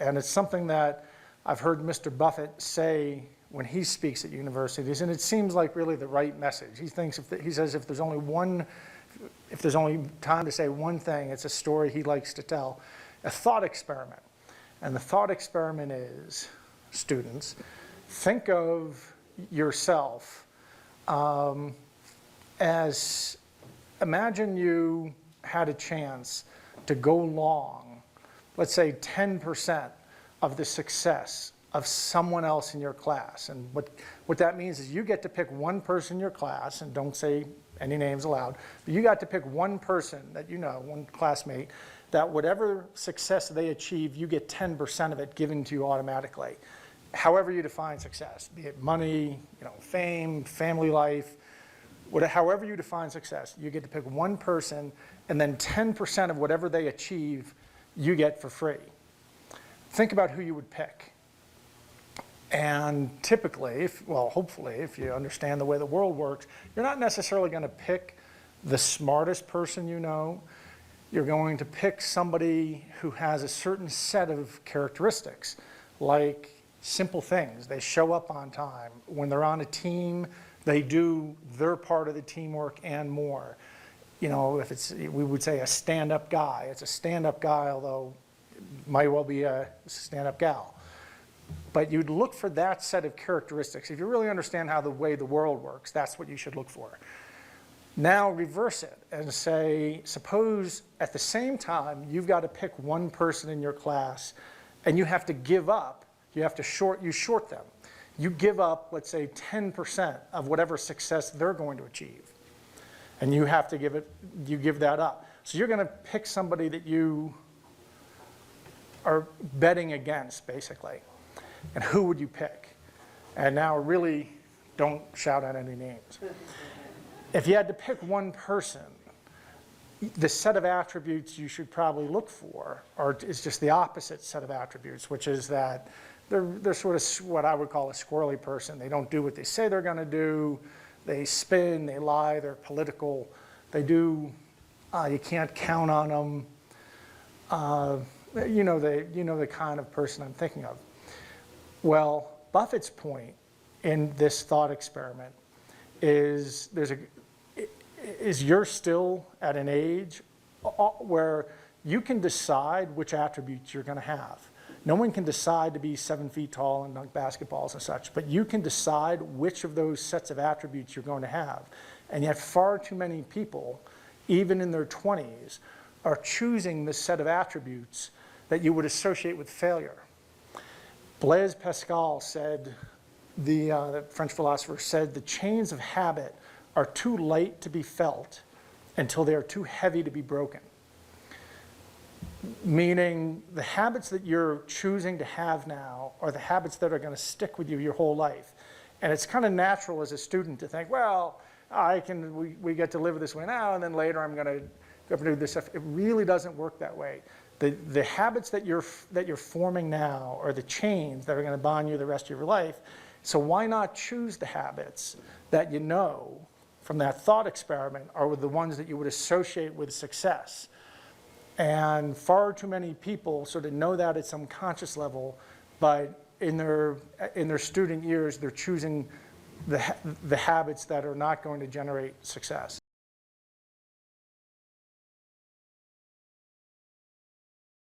And it's something that I've heard Mr. Buffett say when he speaks at universities, and it seems like really the right message. He says if there's only time to say one thing, it's a story he likes to tell, a thought experiment. And the thought experiment is, students, think of yourself as, imagine you had a chance to go long, let's say 10% of the success of someone else in your class. And what that means is you get to pick one person in your class, and don't say any names aloud, but you got to pick one person that you know, one classmate, that whatever success they achieve, you get 10% of it given to you automatically. However you define success, be it money, fame, family life, however you define success, you get to pick one person, and then 10% of whatever they achieve, you get for free. Think about who you would pick. And typically, hopefully, if you understand the way the world works, you're not necessarily going to pick the smartest person you know. You're going to pick somebody who has a certain set of characteristics, like simple things. They show up on time. When they're on a team, they do their part of the teamwork and more. We would say a stand-up guy. It's a stand-up guy, although it might well be a stand-up gal. But you'd look for that set of characteristics. If you really understand how the way the world works, that's what you should look for. Now reverse it and say, suppose at the same time you've got to pick one person in your class and you have to give up, you short them. You give up, let's say, 10% of whatever success they're going to achieve. And you have to give that up. So you're going to pick somebody that you are betting against, basically. And who would you pick? And now really don't shout out any names. If you had to pick one person, the set of attributes you should probably look for is just the opposite set of attributes, which is that they're sort of what I would call a squirrely person. They don't do what they say they're going to do. They spin, they lie, they're political. You can't count on them. You know the kind of person I'm thinking of. Well, Buffett's point in this thought experiment is you're still at an age where you can decide which attributes you're going to have. No one can decide to be 7 feet tall and dunk basketballs and such, but you can decide which of those sets of attributes you're going to have. And yet far too many people, even in their 20s, are choosing the set of attributes that you would associate with failure. Blaise Pascal said, the French philosopher said, the chains of habit are too light to be felt until they are too heavy to be broken. Meaning the habits that you're choosing to have now are the habits that are going to stick with you your whole life. And it's kind of natural as a student to think, well, we get to live this way now, and then later I'm going to go up and do this stuff. It really doesn't work that way. The habits that you're forming now are the chains that are going to bond you the rest of your life. So why not choose the habits that you know from that thought experiment are the ones that you would associate with success? And far too many people sort of know that at some conscious level, but in their student years, they're choosing the habits that are not going to generate success.